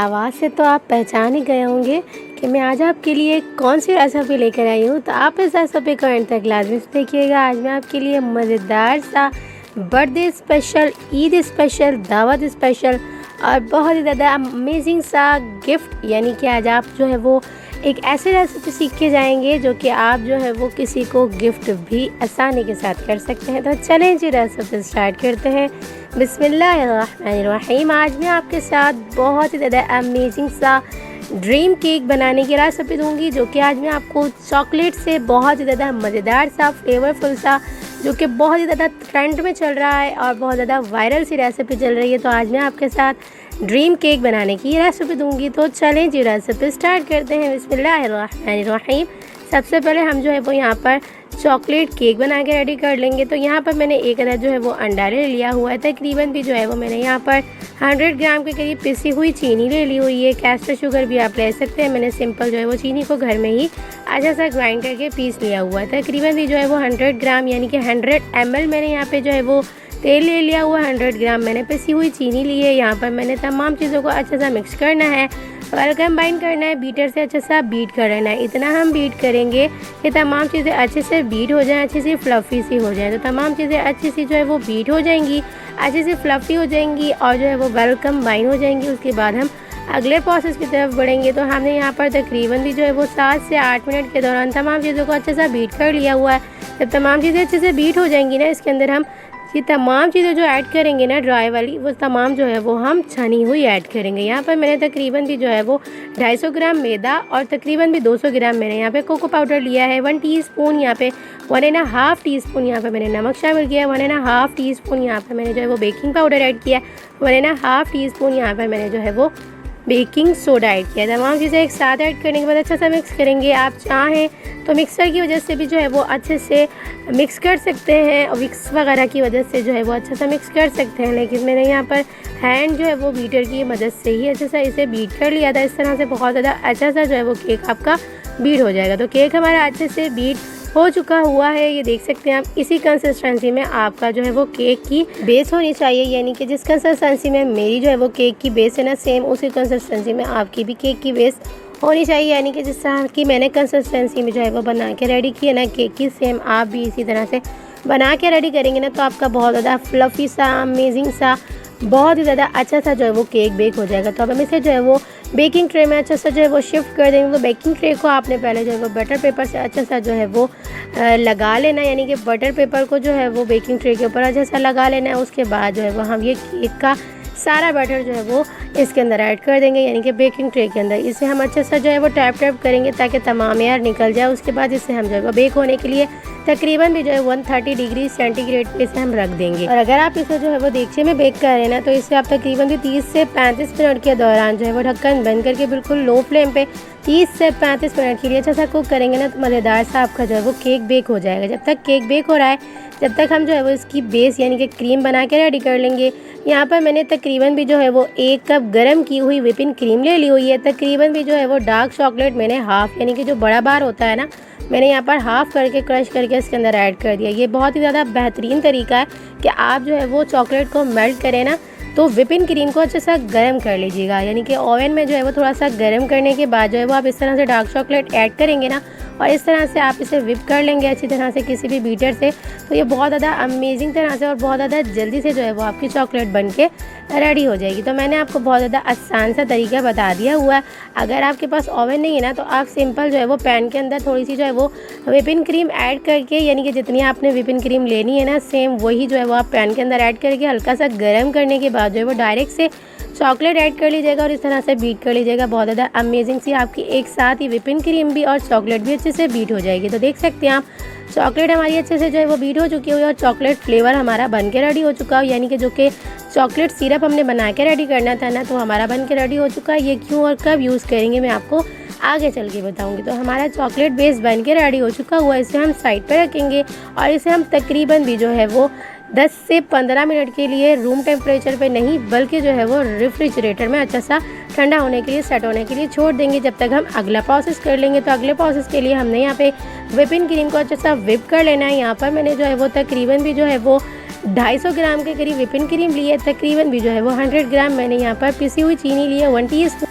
आवाज़ से तो आप पहचान ही गए होंगे कि मैं आज आपके लिए कौन सी रेसिपी लेकर आई हूँ। तो आप इस रेसिपी को एंड तक लाजमी से देखिएगा। आज मैं आपके लिए मज़ेदार सा बर्थडे स्पेशल, ईद स्पेशल, दावत स्पेशल और बहुत ही ज़्यादा अमेजिंग सा गिफ्ट, यानी कि आज आप जो है वो एक ऐसी रेसिपी सीख के जाएंगे जो कि आप जो है वो किसी को गिफ्ट भी आसानी के साथ कर सकते हैं। तो चलें जी, रेसिपी स्टार्ट करते हैं। बिस्मिल्लाहिर्रहमानिर्रहीम। आज मैं आपके साथ बहुत ही ज़्यादा अमेजिंग सा ड्रीम केक बनाने की रेसिपी दूंगी, जो कि आज मैं आपको चॉकलेट से बहुत ही ज़्यादा मज़ेदार सा, फ्लेवरफुल सा, जो कि बहुत ही ज़्यादा ट्रेंड में चल रहा है और बहुत ज़्यादा वायरल सी रेसिपी चल रही है। तो आज मैं आपके साथ ड्रीम केक बनाने की रेसिपी दूंगी। तो चलें जी, रेसिपी स्टार्ट करते हैं। बिस्मिल्लाहिर्रहमानिर्रहीम। सबसे पहले हम जो है वो यहाँ पर चॉकलेट केक बना के रेडी कर लेंगे। तो यहाँ पर मैंने एक अदद जो है वो अंडा ले लिया हुआ है। तकरीबन भी जो है वो मैंने यहाँ पर 100 ग्राम के करीब पिसी हुई चीनी ले ली हुई है। कैस्टर शुगर भी आप ले सकते हैं। मैंने सिंपल जो है वो चीनी को घर में ही अच्छा सा ग्राइंड करके पीस लिया हुआ है। तकरीबन भी जो है वो 100 ग्राम यानी कि 100 ml मैंने यहाँ पे जो है वो तेल ले लिया हुआ। 100 ग्राम मैंने पिसी हुई चीनी ली है। यहाँ पर मैंने तमाम चीज़ों को अच्छा सा मिक्स करना है और कंबाइन करना है। बीटर से अच्छा सा बीट करना है। इतना हम बीट करेंगे कि तमाम चीज़ें अच्छे से बीट हो जाएं, अच्छी सी फ्लफ़ी सी हो जाएं। तो तमाम चीज़ें अच्छी सी जो है वो बीट हो जाएंगी, अच्छी सी फ्लफ़ी हो जाएंगी और जो है वो वेल कंबाइन हो जाएंगी। उसके बाद हम अगले प्रोसेस की तरफ बढ़ेंगे। तो हमने यहाँ पर तकरीबन भी जो है वो 7 से 8 मिनट के दौरान तमाम चीज़ों को अच्छे सा बीट कर लिया हुआ है। जब तमाम चीज़ें अच्छे से बीट हो जाएंगी ना, इसके अंदर हम ये तमाम चीज़ें जो ऐड करेंगे ना ड्राई वाली, वो तमाम जो है वो हम छनी हुई ऐड करेंगे। यहाँ पर मैंने तकरीबन भी जो है वो 250 ग्राम मैदा और तकरीबन भी 200 ग्राम मैंने यहाँ पे कोको पाउडर लिया है। 1 टीस्पून यहाँ पे 1.5 टीस्पून यहाँ पे मैंने नमक शामिल किया है। 1.5 टीस्पून यहाँ पे मैंने जो है वो बेकिंग पाउडर ऐड किया है। 1.5 टीस्पून यहाँ पर मैंने जो है वो बेकिंग सोडा ऐड किया। तमाम चीज़ें एक साथ ऐड करने के बाद अच्छा सा मिक्स करेंगे। आप चाहें तो मिक्सर की वजह से भी जो है वो अच्छे से मिक्स कर सकते हैं और विक्स वगैरह की वजह से जो है वो अच्छा सा मिक्स कर सकते हैं, लेकिन मैंने यहाँ पर हैंड जो है वो बीटर की मदद से ही अच्छे सा इसे बीट कर लिया था। इस तरह से बहुत ज़्यादा अच्छा सा जो है वो केक आपका बीट हो जाएगा। तो केक हमारा अच्छे से बीट हो चुका हुआ है, ये देख सकते हैं आप। इसी कंसिस्टेंसी में आपका जो है वो केक की बेस होनी चाहिए, यानी कि जिस कंसिस्टेंसी में मेरी जो है वो केक की बेस है ना, सेम उसी कंसिस्टेंसी में आपकी भी केक की बेस होनी चाहिए। यानी कि जिस तरह की मैंने कंसिस्टेंसी में जो है वो बना के रेडी की है ना केक की, सेम आप भी इसी तरह से बना के रेडी करेंगे ना, तो आपका बहुत ज़्यादा फ्लफ़ी सा, अमेजिंग सा, बहुत ही ज़्यादा अच्छा सा जो है वो केक बेक हो जाएगा। तो अब हम इसे जो है वो बेकिंग ट्रे में अच्छा सा जो है वो शिफ्ट कर देंगे। तो बेकिंग ट्रे को आपने पहले जो है वो बटर पेपर से अच्छा सा जो है वो लगा लेना, यानी कि बटर पेपर को जो है वो बेकिंग ट्रे के ऊपर अच्छा सा लगा लेना है। उसके बाद जो है वो हम ये केक का सारा बैटर जो है वो इसके अंदर ऐड कर देंगे, यानी कि बेकिंग ट्रे के अंदर। इसे हम अच्छा सा जो है वो टैप करेंगे ताकि तमाम एयर निकल जाए। उसके बाद इसे हम जो है वो बेक होने के लिए तकरीबन भी जो है 130 डिग्री सेंटीग्रेड पे इसे हम रख देंगे। और अगर आप इसे जो है वो देगचे में बेक कर रहे हैं ना, तो इसे आप तकरीबन भी 30 से 35 मिनट के दौरान जो है वो ढक्कन बंद करके बिल्कुल लो फ्लेम पे 30 से 35 मिनट के लिए अच्छा सा कुक करेंगे ना, तो मज़ेदार सा आपका जो है वो केक बेक हो जाएगा। जब तक केक बेक हो रहा है, जब तक हम जो है वो इसकी बेस यानी कि क्रीम बना के रेडी कर लेंगे। यहाँ पर मैंने तकरीबन भी जो है वो 1 कप गर्म की हुई व्हिपिंग क्रीम ले ली हुई है। तकरीबन भी जो है वो डार्क चॉकलेट मैंने हाफ़, यानी कि जो बड़ा बार होता है ना, मैंने यहाँ पर हाफ़ करके क्रश करके इसके अंदर ऐड कर दिया। ये बहुत ही ज़्यादा बेहतरीन तरीका है कि आप जो है वो चॉकलेट को मेल्ट करें ना, तो व्हिपिंग क्रीम को अच्छे सा गर्म कर लीजिएगा, यानी कि ओवन में जो है वो थोड़ा सा गर्म करने के बाद जो है वो आप इस तरह से डार्क चॉकलेट ऐड करेंगे ना, और इस तरह से आप इसे व्हिप कर लेंगे अच्छी तरह से किसी भी बीटर से। तो ये बहुत ज़्यादा अमेजिंग तरह से और बहुत ज़्यादा जल्दी से जो है वो आपकी चॉकलेट बन के रेडी हो जाएगी। तो मैंने आपको बहुत ज़्यादा आसान सा तरीका बता दिया हुआ है। अगर आपके पास ओवन नहीं है ना, तो आप सिंपल जो है वो पैन के अंदर थोड़ी सी जो है वो व्हिपिंग क्रीम ऐड करके, यानी कि जितनी आपने व्हिपिंग क्रीम लेनी है ना, सेम वही जो है वो आप पैन के अंदर ऐड करके हल्का सा गर्म करने के बाद जो है वो डायरेक्ट से चॉकलेट ऐड कर लीजिएगा और इस तरह से बीट कर लीजिएगा। बहुत ज़्यादा अमेजिंग सी आपकी एक साथ ही व्हिपिंग क्रीम भी और चॉकलेट भी अच्छे से बीट हो जाएगी। तो देख सकते हैं आप, चॉकलेट हमारी अच्छे से जो है वो बीट हो चुकी हुई है और चॉकलेट फ्लेवर हमारा बन के रेडी हो चुका है, यानी कि जो कि चॉकलेट सिरप हमने बना के रेडी करना था ना, तो हमारा बन के रेडी हो चुका है। ये क्यों और कब यूज़ करेंगे मैं आपको आगे चल के बताऊंगी। तो हमारा चॉकलेट बेस बन के रेडी हो चुका हुआ है। इसे हम साइड पर रखेंगे और इसे हम तकरीबन भी जो है वो 10 से 15 मिनट के लिए रूम टेम्परेचर पे नहीं, बल्कि जो है वो रेफ्रिजरेटर में अच्छा सा ठंडा होने के लिए, सेट होने के लिए छोड़ देंगे, जब तक हम अगला प्रोसेस कर लेंगे। तो अगले प्रोसेस के लिए हमने यहाँ पे व्हिपिंग क्रीम को अच्छा सा व्हिप कर लेना है। यहाँ पर मैंने जो है वो तकरीबन भी जो है वो 250 ग्राम के करीब व्हिपिंग क्रीम ली है। तकरीबन भी जो है वो 100 ग्राम मैंने यहाँ पर पिसी हुई चीनी ली है। 1 टीस्पून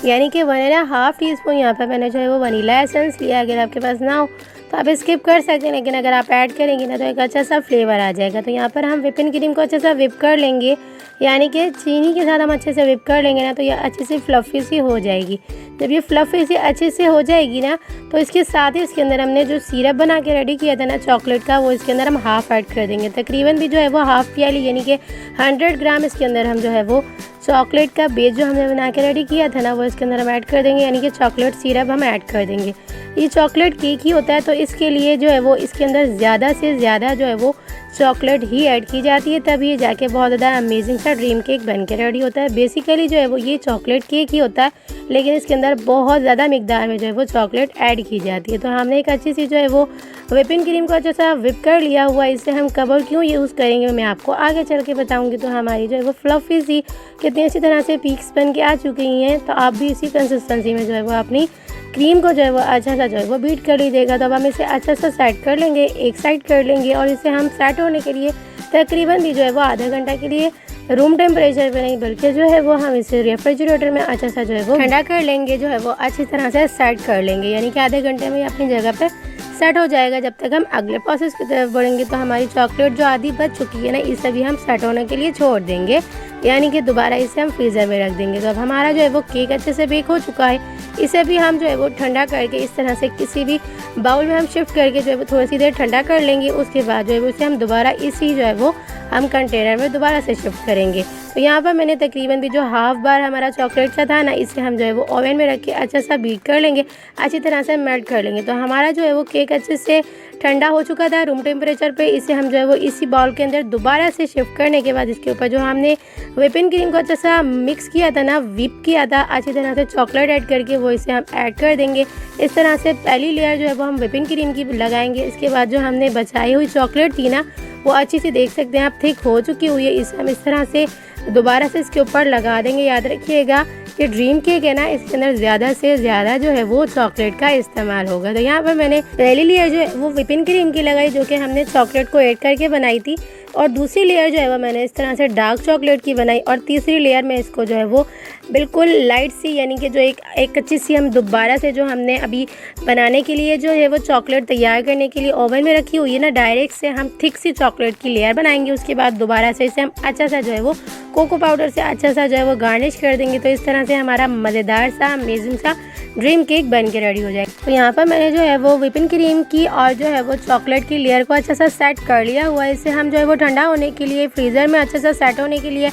यानी कि 1.5 टीस्पून यहाँ पर मैंने जो है वो वनीला एसेंस लिया। अगर आपके पास ना हो तो आप स्किप कर सकते हैं, लेकिन अगर आप ऐड करेंगे ना तो एक अच्छा सा फ्लेवर आ जाएगा। तो यहाँ पर हम व्हिपिंग क्रीम को अच्छे से व्हिप कर लेंगे, यानी कि चीनी के साथ हम अच्छे से व्हिप कर लेंगे ना तो ये अच्छी सी फ्लफ़ी सी हो जाएगी। जब ये फ्लफ़ी सी अच्छे से हो जाएगी ना तो इसके साथ ही इसके अंदर हमने जो सिरप बना के रेडी किया था ना चॉकलेट का, वो इसके अंदर हम हाफ़ ऐड कर देंगे। तकरीबन भी जो है वो हाफ़ प्याली यानी कि 100 ग्राम इसके अंदर हम जो है वो चॉकलेट का बेस जो हमने बना के रेडी किया था ना वो इसके अंदर हम ऐड कर देंगे, यानी कि चॉकलेट सिरप हम ऐड कर देंगे। ये चॉकलेट केक ही होता है तो इसके लिए जो है वो इसके अंदर ज़्यादा से ज़्यादा जो है वो चॉकलेट ही ऐड की जाती है, तब ये जाके बहुत ज़्यादा अमेजिंग सा ड्रीम केक बन के रेडी होता है। बेसिकली जो है वो ये चॉकलेट केक ही होता है, लेकिन इसके अंदर बहुत ज़्यादा मिकदार में जो है वो चॉकलेट ऐड की जाती है। तो हमने एक अच्छी सी जो है वो व्हिपिंग क्रीम को अच्छा सा व्हिप कर लिया हुआ। इसे हम कब और क्यों यूज़ करेंगे मैं आपको आगे चल के बताऊँगी। तो हमारी जो है वो फ्लफ़ी सी कितनी अच्छी तरह से पीक्स बन के आ चुकी हैं। तो आप भी इसी कंसिस्टेंसी में जो है वो अपनी क्रीम को जो है वो अच्छा सा जो है वो बीट कर लीजिएगा। तो अब हम इसे अच्छा सा सेट कर लेंगे, एक साइड कर लेंगे, और इसे हम सेट होने के लिए तकरीबन भी जो है वो आधा घंटा के लिए रूम टेम्परेचर पे नहीं बल्कि जो है वो हम इसे रेफ्रिजरेटर में अच्छा सा जो है वो ठंडा कर लेंगे, जो है वो अच्छी तरह से सेट कर लेंगे, यानी कि आधे घंटे में अपनी जगह पे सेट हो जाएगा। जब तक हम अगले प्रोसेस की तरफ बढ़ेंगे तो हमारी चॉकलेट जो आधी बच चुकी है ना इसे भी हम सेट होने के लिए छोड़ देंगे, यानी कि दोबारा इसे हम फ्रीज़र में रख देंगे। तो अब हमारा जो है वो केक अच्छे से बेक हो चुका है। इसे भी हम जो है वो ठंडा करके इस तरह से किसी भी बाउल में हम शिफ्ट करके जो है वो थोड़ी सी देर ठंडा कर लेंगे। उसके बाद जो है वो इसे हम दोबारा इसी जो है वो हम कंटेनर में दोबारा से शिफ्ट करेंगे। तो यहाँ पर मैंने तकरीबन भी जो हाफ बार हमारा चॉकलेट का था ना इसे हम जो है वो ओवन में रख के अच्छा सा बीट कर लेंगे, अच्छी तरह से मेल्ट कर लेंगे। तो हमारा जो है वो केक अच्छे से ठंडा हो चुका था रूम टेम्परेचर पे। इसे हम जो है वो इसी बाउल के अंदर दोबारा से शिफ्ट करने के बाद इसके ऊपर जो हमने व्हिपिंग क्रीम को अच्छा सा मिक्स किया था ना, व्हिप किया था अच्छी तरह से चॉकलेट ऐड करके, वो इसे हम ऐड कर देंगे। इस तरह से पहली लेयर जो है वो हम व्हिपिंग क्रीम की लगाएंगे। इसके बाद जो हमने बचाई हुई चॉकलेट थी ना वो अच्छी सी देख सकते हैं आप थिक हो चुकी हुई है। इसे हम इस तरह से दोबारा से इसके ऊपर लगा देंगे। याद रखिएगा कि ड्रीम केक है ना इसके अंदर ज़्यादा से ज़्यादा जो है वो चॉकलेट का इस्तेमाल होगा। तो यहाँ पर मैंने पहली लेयर जो है वो व्हिपिंग क्रीम की लगाई जो कि हमने चॉकलेट को ऐड करके बनाई थी, और दूसरी लेयर जो है वो मैंने इस तरह से डार्क चॉकलेट की बनाई, और तीसरी लेयर में इसको जो है वो बिल्कुल लाइट सी यानी कि जो एक अच्छी सी हम दोबारा से जो हमने अभी बनाने के लिए जो है वो चॉकलेट तैयार करने के लिए ओवन में रखी हुई है ना, डायरेक्ट से हम थिक सी चॉकलेट की लेयर बनाएंगे। उसके बाद दोबारा से इसे हम अच्छा सा जो है वो कोको पाउडर से अच्छा सा जो है वो गार्निश कर देंगे। तो इस तरह से हमारा मज़ेदार सा अमेजिंग सा ड्रीम केक बन के रेडी हो जाएगा। तो यहाँ पर मैंने जो है वो व्हिपिंग क्रीम की और जो है वो चॉकलेट की लेयर को अच्छा सा सेट कर लिया हुआ है। इसे हम जो है वो ठंडा होने के लिए फ्रीज़र में अच्छा सा सेट होने के लिए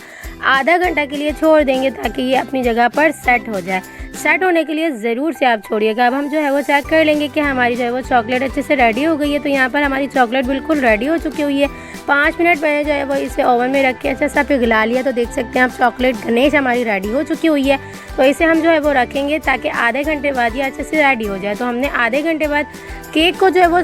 आधा घंटा के लिए छोड़ देंगे ताकि ये अपनी जगह पर सेट हो जाए। सेट होने के लिए ज़रूर से आप छोड़िएगा। अब हम जो है वो चेक कर लेंगे कि हमारी जो है वो चॉकलेट अच्छे से रेडी हो गई है। तो यहाँ पर हमारी चॉकलेट बिल्कुल रेडी हो चुकी हुई है। 5 मिनट मैंने जो है वो इसे ओवन में रख के अच्छा सा पिघला लिया। तो देख सकते हैं आप चॉकलेट गणेश हमारी रेडी हो चुकी हुई है। तो इसे हम जो है वो रखेंगे ताकि आधे घंटे बाद ये अच्छे से रेडी हो जाए। तो हमने आधे घंटे बाद केक को जो है वो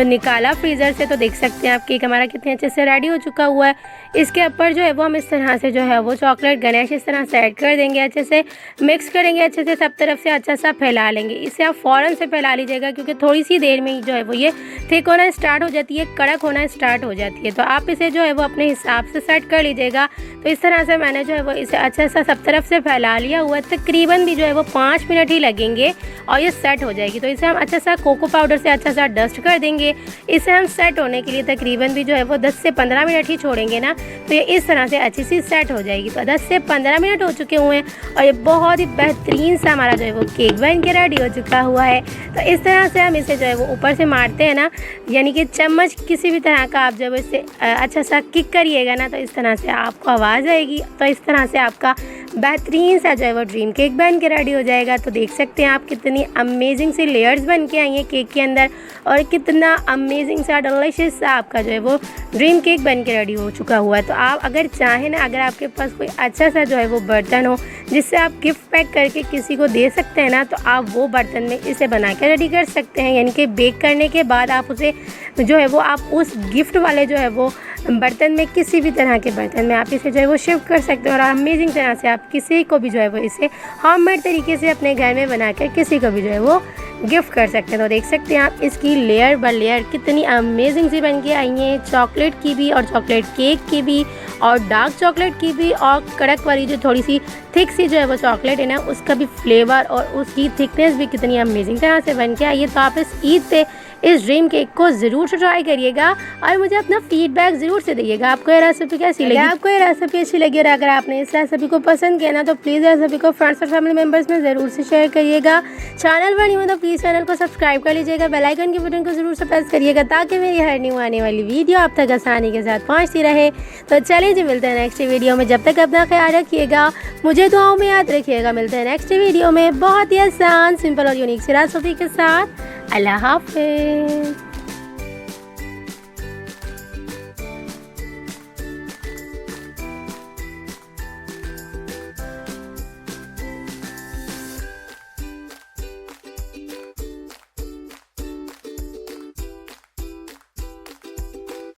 निकाला फ्रीज़र से। तो देख सकते हैं आप केक हमारा कितने अच्छे से रेडी हो चुका हुआ है। इसके ऊपर जो है वो हम इस तरह से जो है वो चॉकलेट गणेश इस तरह से ऐड कर देंगे, अच्छे से मिक्स करेंगे, अच्छे से सब तरफ से अच्छा सा फैला लेंगे। इसे आप फ़ौरन से फैला लीजिएगा क्योंकि थोड़ी सी देर में ही जो है वो ये थिक होना स्टार्ट हो जाती है, कड़क होना स्टार्ट हो जाती है। तो आप इसे जो है वो अपने हिसाब से सेट कर लीजिएगा। तो इस तरह से मैंने जो है वो इसे अच्छा सा सब तरफ से फैला लिया हुआ है। तकरीबन भी जो है वो 5 मिनट ही लगेंगे और ये सेट हो जाएगी। तो इसे हम अच्छा सा कोको पाउडर से अच्छा सा डस्ट कर देंगे। इसे हम सेट होने के लिए तकरीबन भी जो है वो 10 से 15 मिनट ही छोड़ेंगे ना, तो ये इस तरह से अच्छी सी सेट हो जाएगी। तो 10 से 15 मिनट हो चुके हुए हैं और ये बहुत ही बेहतरीन सा हमारा जो है वो केक बन के रेडी हो चुका हुआ है। तो इस तरह से हम इसे जो है वो ऊपर से मारते हैं ना, यानी कि चम्मच किसी भी तरह का आप जब इसे अच्छा सा किक करिएगा ना तो इस तरह से आपको आवाज़ आएगी। तो इस तरह से आपका बेहतरीन सा जो है वो ड्रीम केक बन के रेडी हो जाएगा। तो देख सकते हैं आप कितनी अमेजिंग सी लेयर्स बन के आई हैं केक के अंदर और कितना अमेजिंग सा डिलीशियस सा आपका जो है वो ड्रीम केक बन के रेडी हो चुका हुआ है। तो आप अगर चाहें ना, अगर आपके पास कोई अच्छा सा जो है वो बर्तन हो जिससे आप गिफ्ट पैक करके किसी को दे सकते हैं ना, तो आप वो बर्तन में इसे बना के रेडी कर सकते हैं। यानी कि बेक करने के बाद आप उसे जो है वो आप उस गिफ्ट वाले जो है वो बर्तन में, किसी भी तरह के बर्तन में आप इसे जो है वो शिफ्ट कर सकते हैं और अमेजिंग तरह से आप किसी को भी जो है वो इसे होममेड तरीके से अपने घर में बनाकर किसी को भी जो है वो गिफ्ट कर सकते हैं। तो देख सकते हैं आप इसकी लेयर बाय लेयर कितनी अमेजिंग सी बन के आई है, चॉकलेट की भी और चॉकलेट केक की भी और डार्क चॉकलेट की भी, और कड़क वाली जो थोड़ी सी थिक सी जो है वो चॉकलेट है ना, उसका भी फ्लेवर और उसकी थिकनेस भी कितनी अमेजिंग तरह से बन के आई है। तो आप इस ईद पे इस ड्रीम केक को ज़रूर से ट्राई करिएगा और मुझे अपना फीडबैक ज़रूर से दीजिएगा आपको ये रेसिपी कैसी लगी। आपको ये रेसिपी अच्छी लगी और अगर आपने इस रेसिपी को पसंद किया ना तो प्लीज़ रेसिपी को फ्रेंड्स और फैमिली मेम्बर्स में ज़रूर से शेयर करिएगा। चैनल पर नहीं हो तो प्लीज़ चैनल को सब्सक्राइब कर लीजिएगा, बेल आइकन के बटन को ज़रूर से प्रेस करिएगा ताकि मेरी हर न्यू आने वाली वीडियो आप तक आसानी के साथ पहुँचती रहे। तो चलिए जी, मिलते हैं नेक्स्ट वीडियो में। जब तक अपना ख्याल रखिएगा, मुझे दुआओं में याद रखिएगा। मिलते हैं नेक्स्ट वीडियो में बहुत ही आसान, सिंपल और यूनिक सी रेसिपी के साथ। अल्लाह हाफ़िज़।